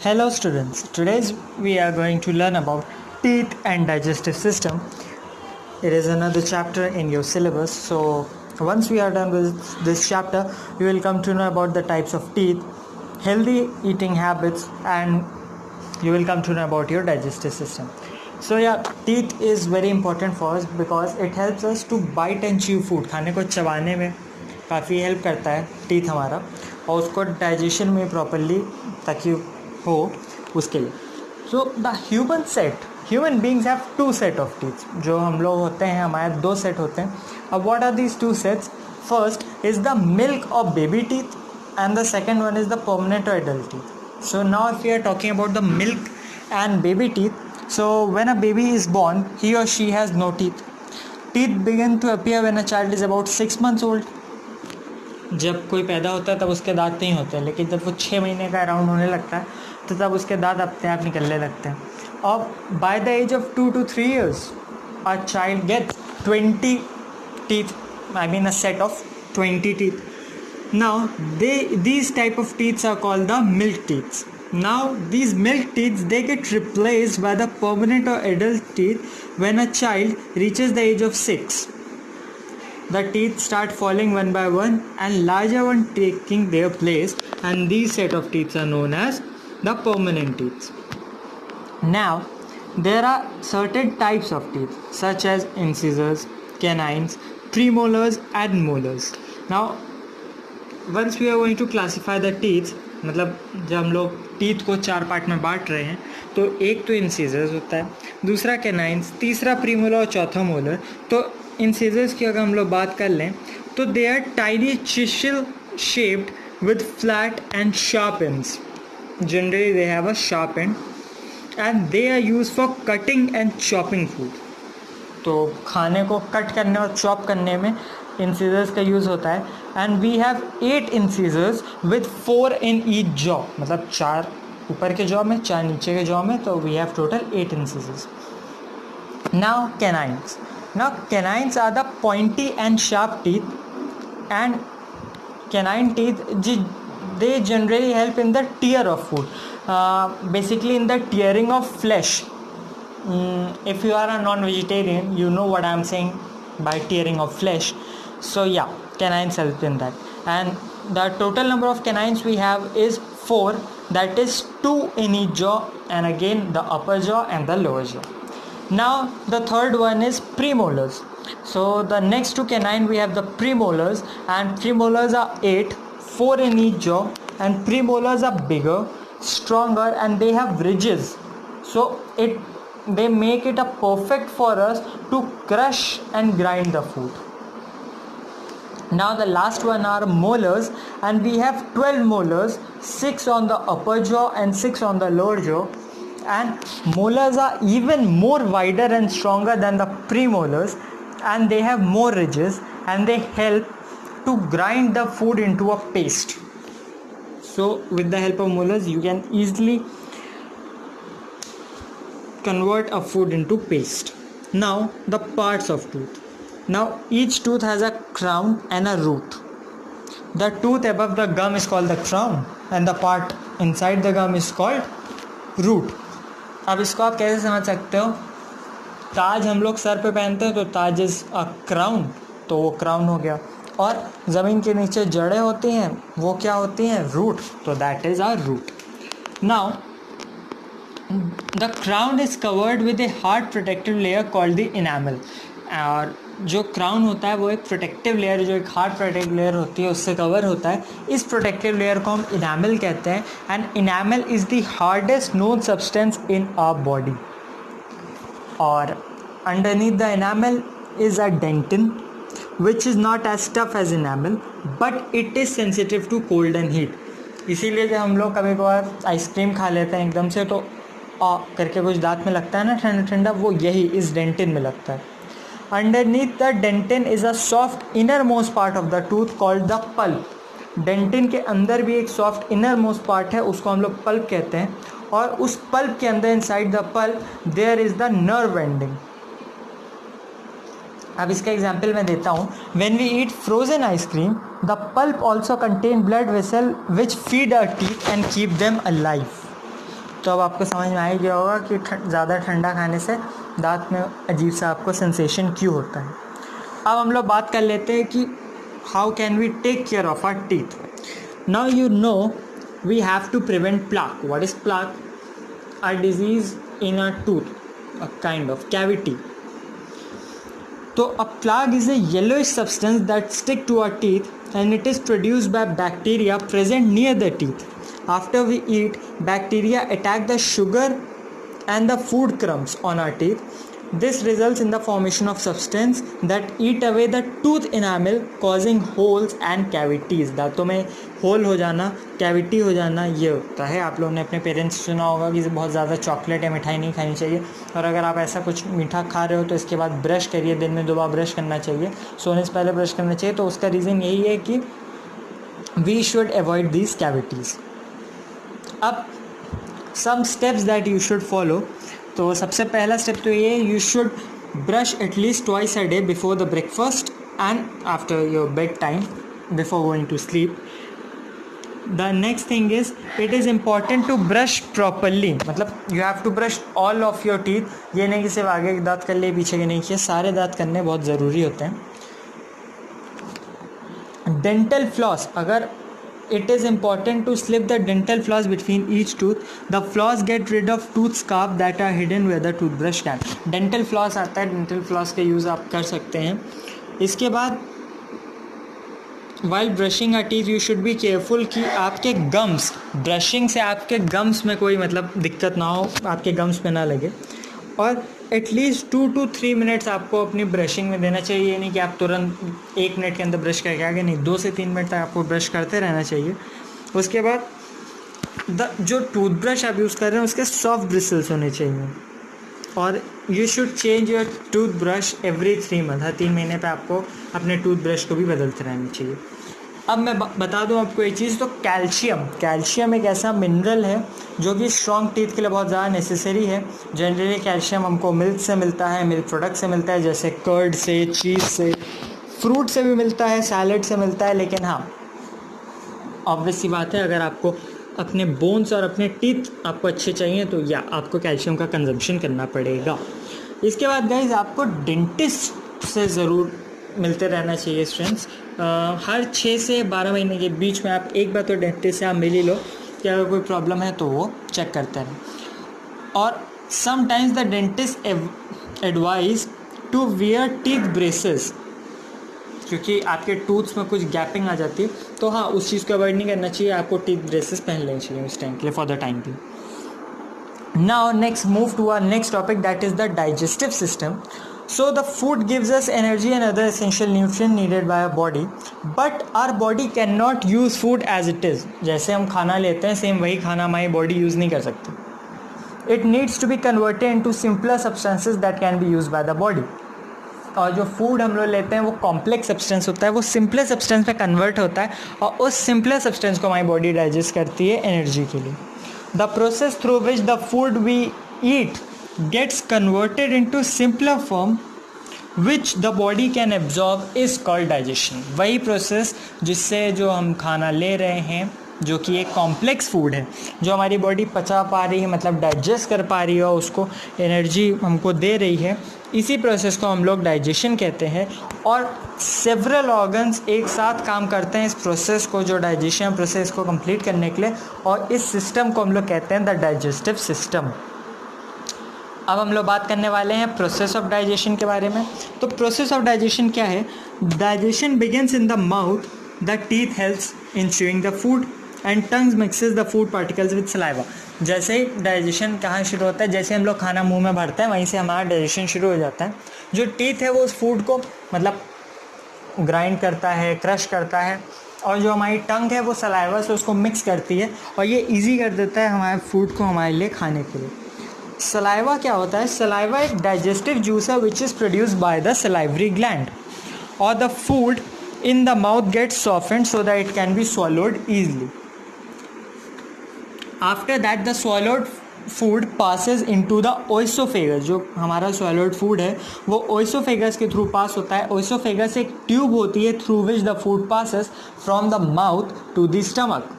Hello students, today we are going to learn about teeth and digestive system. It is another chapter in your syllabus. So once we are done with this chapter, you will come to know about the types of teeth, healthy eating habits, and you will come to know about your digestive system. So yeah, teeth is very important for us because it helps us to bite and chew food. खाने को चबाने में काफ़ी help करता है teeth हमारा, और उसको डाइजेशन में प्रॉपरली ताकि हो उसके लिए. So the human beings have two set of teeth. जो हम लोग होते हैं हमारे दो सेट होते हैं. अब what are these two sets? First is the milk of baby teeth and the second one is the permanent or adult teeth. So now if we are talking about the milk and baby teeth, so when a baby is born, he or she has no teeth. Teeth begin to appear when a child is about 6 months old. जब कोई पैदा होता है तब उसके दांत नहीं होते, लेकिन जब वो 6 महीने का अराउंड होने लगता है तो तब उसके दांत अपने आप निकलने लगते हैं. और by the age of 2 to 3 years a child gets 20 teeth, I mean a set of 20 teeth. Now these type of teeth are called the milk teeth. Now these milk teeth, they get replaced by the permanent or adult teeth when a child reaches the age of 6. The teeth start falling one by one and larger one taking their place, and these set of teeth are known as the permanent teeth. Now there are certain types of teeth such as incisors, canines, premolars and molars. Now once we are going to classify the teeth, मतलब जब हम लोग teeth को 4 part में बांट रहे हैं, तो एक तो इंसिजर्स होता है, दूसरा कैनाइन्स, तीसरा प्रीमोलर और चौथा मोलर. तो इंसिजर्स की अगर हम लोग बात कर लें तो they are tiny chisel shaped with flat and sharp ends. Generally they have a sharp end and they are use for cutting and chopping food. तो खाने को कट करने और चॉप करने में इंसिजर्स का यूज़ होता है. And we have 8 incisors with 4 in each jaw, मतलब 4 ऊपर के जॉ में, 4 नीचे के जॉ में, तो we have total 8 incisors. Now canines are the pointy and sharp teeth, and canine teeth they generally help in the tear of food, basically in the tearing of flesh. If you are a non-vegetarian, you know what I am saying by tearing of flesh. So yeah, canines help in that. And the total number of canines we have is 4, that is 2 in each jaw, and again the upper jaw and the lower jaw. Now the third one is premolars. So the next to canine we have the premolars, and premolars are 8, 4 in each jaw, and premolars are bigger, stronger, and they have ridges, so they make it a perfect for us to crush and grind the food. Now the last one are molars, and we have 12 molars, 6 on the upper jaw and 6 on the lower jaw. And molars are even more wider and stronger than the premolars, and they have more ridges, and they help to grind the food into a paste. So with the help of molars you can easily convert a food into paste. Now the parts of tooth. Now each tooth has a crown and a root. The tooth above the gum is called the crown, and the part inside the gum is called root. अब इसको आप कैसे समझ सकते हो? ताज हम लोग sir पे पहनते हैं तो ताज इज अ क्राउन, तो वो क्राउन हो गया. और ज़मीन के नीचे जड़ें होती हैं, वो क्या होती हैं? रूट, तो that is our root. Now the crown is covered with a hard protective layer called the enamel. और जो क्राउन होता है वो एक प्रोटेक्टिव लेयर, जो एक हार्ड प्रोटेक्टिव लेयर होती है, उससे कवर होता है. इस प्रोटेक्टिव लेयर को हम इनामल कहते हैं. And enamel is the hardest known substance in our body. और underneath the enamel is a dentine which is not as tough as enamel, but it is sensitive to cold and heat. इसीलिए जब हम लोग कभी कभार ice cream खा लेते हैं एकदम से, तो करके कुछ दांत में लगता है ना ठंडा ठंडा, वो यही इस डेंटिन में लगता है. Underneath the dentin is a soft innermost part of the tooth called the pulp. Dentin के अंदर भी एक सॉफ्ट इनर मोस्ट पार्ट है, उसको हम लोग पल्प कहते हैं. और उस पल्प के अंदर, inside the pulp, there is the nerve ending. अब इसका एग्जाम्पल मैं देता हूँ. When we eat frozen ice cream, the pulp also contain blood vessel which feed our teeth and keep them alive. तो अब आपको समझ में आ ही गया होगा कि ज़्यादा ठंडा खाने से दांत में अजीब सा आपको सेंसेशन क्यों होता है। अब हम लोग बात कर लेते हैं कि how can we take care of our teeth. Now you know we have to prevent plaque. What is plaque? A disease in a tooth, a kind of cavity. So a plaque is a yellowish substance that stick to our teeth and it is produced by bacteria present near the teeth. After we eat, bacteria attack the sugar and the food crumbs on our teeth. This results in the formation of substance that eat away the tooth enamel, causing holes and cavities. दांतों में whole हो जाना, cavity हो जाना, ये होता है। आप लोगों ने अपने पेरेंट्स सुना होगा कि बहुत ज़्यादा चॉकलेट या मिठाई नहीं खानी चाहिए, और अगर आप ऐसा कुछ मीठा खा रहे हो तो इसके बाद ब्रश करिए, दिन में 2 बार ब्रश करना चाहिए, सोने से पहले ब्रश करना चाहिए। तो उसका रीज़न यही है कि we should avoid these cavities. अब some steps that you should follow. तो सबसे पहला स्टेप तो ये, you should brush at least twice a day before the breakfast and after your bed time before going to sleep. The next thing is it is important to brush properly, मतलब you have to brush all of your teeth. ये नहीं कि सिर्फ आगे के दांत कर लिए पीछे के नहीं किए, सारे दांत करने बहुत ज़रूरी होते हैं। डेंटल फ्लॉस, अगर it is important to slip the dental floss between each tooth. The floss get rid of tooth scarp that are hidden where the toothbrush can. dental floss आता है, dental floss का use आप कर सकते हैं। इसके बाद while brushing our teeth you should be careful कि आपके गम्स, ब्रशिंग से आपके गम्स में कोई मतलब दिक्कत ना हो, आपके गम्स पे ना लगे। और एटलीस्ट 2 to 3 मिनट्स आपको अपनी ब्रशिंग में देना चाहिए। ये नहीं कि आप तुरंत 1 मिनट के अंदर ब्रश करके आगे, नहीं, 2 से 3 मिनट तक आपको ब्रश करते रहना चाहिए। उसके बाद जो टूथब्रश आप यूज़ कर रहे हैं उसके सॉफ्ट ब्रिसल्स होने चाहिए, और you should change your toothbrush every 3 month. हर 3 महीने पे आपको अपने टूथब्रश को भी बदलते रहना चाहिए। अब मैं बता दूं आपको एक चीज़, तो कैल्शियम एक ऐसा मिनरल है जो कि स्ट्रॉन्ग टीथ के लिए बहुत ज़्यादा नेसेसरी है। जनरली कैल्शियम हमको मिल्क से मिलता है, मिल्क प्रोडक्ट से मिलता है, जैसे कर्ड से, चीज़ से, फ्रूट से भी मिलता है, सैलड से मिलता है। लेकिन हाँ, ऑब्वियस सी बात है, अगर आपको अपने बोन्स और अपने टीथ आपको अच्छे चाहिए तो या आपको कैल्शियम का कंजम्पशन करना पड़ेगा। इसके बाद गाइज आपको डेंटिस्ट से ज़रूर मिलते रहना चाहिए स्टूडेंट्स। हर 6 से 12 महीने के बीच में आप एक बार तो डेंटिस्ट से आप मिल ही लो कि अगर कोई प्रॉब्लम है तो वो चेक करते रहें। और sometimes the dentist advise to wear teeth braces, क्योंकि आपके टूथ्स में कुछ गैपिंग आ जाती है, तो हाँ, उस चीज़ को अवॉइड नहीं करना चाहिए, आपको टीथ ब्रेसेस पहन लेनी चाहिए उस टाइम के लिए, फॉर द टाइम भी। Now next move to our next topic, that is the digestive system. So the food gives us energy and other essential nutrients needed by our body, but our body cannot use food as it is. जैसे हम खाना लेते हैं same वही खाना हमारी body use नहीं कर सकती. It needs to be converted into simpler substances that can be used by the body. और जो फूड हम लोग लेते हैं वो कॉम्प्लेक्स सब्सटेंस होता है, वो सिंपलर सब्सटेंस पे कन्वर्ट होता है और उस सिंपलर सब्सटेंस को हमारी बॉडी डाइजेस्ट करती है एनर्जी के लिए. The process through which the food we eat gets converted into simpler form which the body can absorb is called digestion. वही प्रोसेस जिससे जो हम खाना ले रहे हैं, जो कि एक कॉम्प्लेक्स फूड है, जो हमारी बॉडी पचा पा रही है, मतलब डाइजेस्ट कर पा रही है और उसको एनर्जी हमको दे रही है, इसी प्रोसेस को हम लोग डाइजेशन कहते हैं. और सेवरल ऑर्गन्स एक साथ काम करते हैं इस प्रोसेस को, जो डाइजेशन प्रोसेस को कंप्लीट करने के लिए, और इस सिस्टम को हम लोग कहते हैं द डाइजेस्टिव सिस्टम. अब हम लोग बात करने वाले हैं प्रोसेस ऑफ डाइजेशन के बारे में. तो प्रोसेस ऑफ डाइजेशन क्या है? Digestion begins in the mouth, the teeth helps in chewing the food and tongues mixes the food particles with saliva. जैसे ही डाइजेशन कहाँ शुरू होता है, जैसे हम लोग खाना मुंह में भरते हैं वहीं से हमारा डाइजेशन शुरू हो जाता है. जो टीथ है वो उस फूड को मतलब ग्राइंड करता है, क्रश करता है, और जो हमारी टंग है वो सलाइवा से उसको मिक्स करती है और ये ईजी कर देता है हमारे फूड को हमारे लिए खाने के लिए. सलाइवा क्या होता है? सलाइवा एक डाइजेस्टिव जूस है which is produced by the salivary gland, और the food in the mouth gets softened so that it can be swallowed easily. After that the swallowed food passes into the oesophagus. जो हमारा swallowed food है वो oesophagus के through pass होता है. oesophagus एक tube होती है through which the food passes from the mouth to the stomach.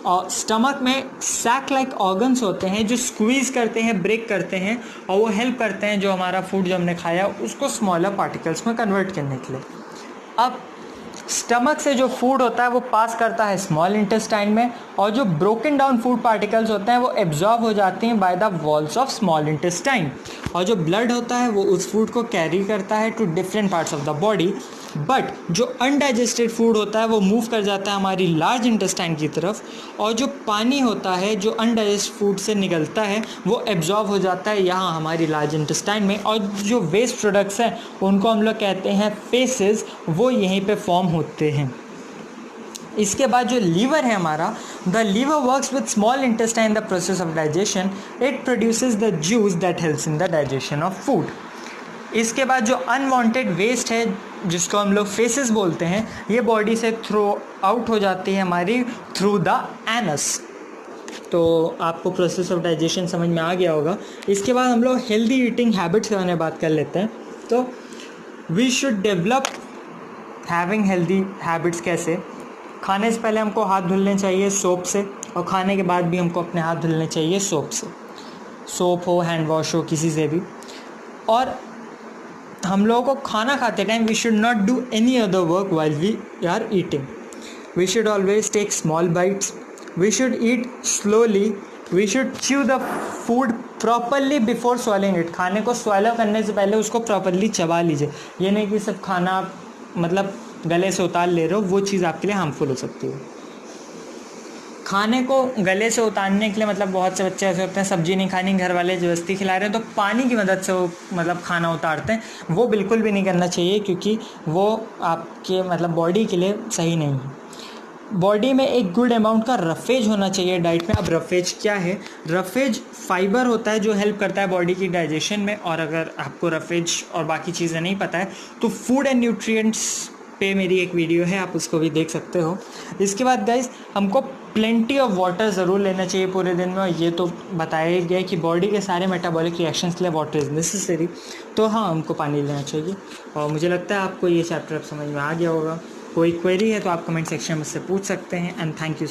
और स्टमक में सैक लाइक ऑर्गन्स होते हैं जो स्क्वीज़ करते हैं, ब्रेक करते हैं और वो हेल्प करते हैं जो हमारा फूड जो हमने खाया उसको स्मॉलर पार्टिकल्स में कन्वर्ट करने के लिए। अब स्टमक से जो फूड होता है वो पास करता है स्मॉल इंटेस्टाइन में, और जो ब्रोकन डाउन फूड पार्टिकल्स होते हैं वो एब्जॉर्ब हो जाते हैं by the walls of small intestine, और जो ब्लड होता है वो उस फूड को कैरी करता है to different parts of the body. But जो अनडाइजेस्टेड फूड होता है वो मूव कर जाता है हमारी लार्ज इंटेस्टाइन की तरफ, और जो पानी होता है जो अनडाइजेस्ट फूड से निकलता है वो एब्जॉर्ब हो जाता है यहाँ हमारी लार्ज इंटेस्टाइन में, और जो वेस्ट प्रोडक्ट्स हैं उनको हम लोग कहते हैं फेसेस, वो यहीं पे फॉर्म होते हैं। इसके बाद जो लीवर है हमारा, the liver works with small intestine in the process of digestion, it produces the juice that helps in the digestion of food. इसके बाद जो अनवांटेड वेस्ट है जिसको हम लोग फेसेस बोलते हैं, ये बॉडी से थ्रो आउट हो जाती है हमारी थ्रू द एनस। तो आपको प्रोसेस ऑफ डाइजेशन समझ में आ गया होगा। इसके बाद हम लोग हेल्दी ईटिंग हैबिट्स के बारे में बात कर लेते हैं। तो we should develop having healthy habits. कैसे? खाने से पहले हमको हाथ धुलने चाहिए सोप से, और खाने के बाद भी हमको अपने हाथ धुलने चाहिए सोप से, सोप हो, हैंड वॉश हो, किसी से भी। और हम लोगों को खाना खाते time we should not do any other work while we are eating. We should always take small bites, we should eat slowly, we should chew the food properly before swallowing it. खाने को swallow करने से पहले उसको properly चबा लीजिए। ये नहीं कि सब खाना मतलब गले से उतार ले रहे हो, वो चीज़ आपके लिए हार्मफुल हो सकती है। खाने को गले से उतारने के लिए मतलब बहुत से बच्चे ऐसे होते हैं सब्जी नहीं खानी, घर वाले ज़बरदस्ती खिला रहे हैं तो पानी की मदद से वो मतलब खाना उतारते हैं। वो बिल्कुल भी नहीं करना चाहिए, क्योंकि वो आपके मतलब बॉडी के लिए सही नहीं है। बॉडी में एक गुड अमाउंट का रफेज होना चाहिए डाइट में। अब रफेज क्या है? रफेज फाइबर होता है जो हेल्प करता है बॉडी की डाइजेशन में, और अगर आपको रफेज और बाकी चीज़ें नहीं पता है तो फूड एंड न्यूट्रिएंट्स पे मेरी एक वीडियो है, आप उसको भी देख सकते हो। इसके बाद गाइस हमको प्लेंटी ऑफ वाटर ज़रूर लेना चाहिए पूरे दिन में, और ये तो बताया ही गया कि बॉडी के सारे मेटाबॉलिक रिएक्शंस के लिए वाटर इज़ नेसेसरी। तो हाँ, हमको पानी लेना चाहिए। और मुझे लगता है आपको ये चैप्टर अब समझ में आ गया होगा। कोई क्वेरी है तो आप कमेंट सेक्शन में मुझसे पूछ सकते हैं। And thank you.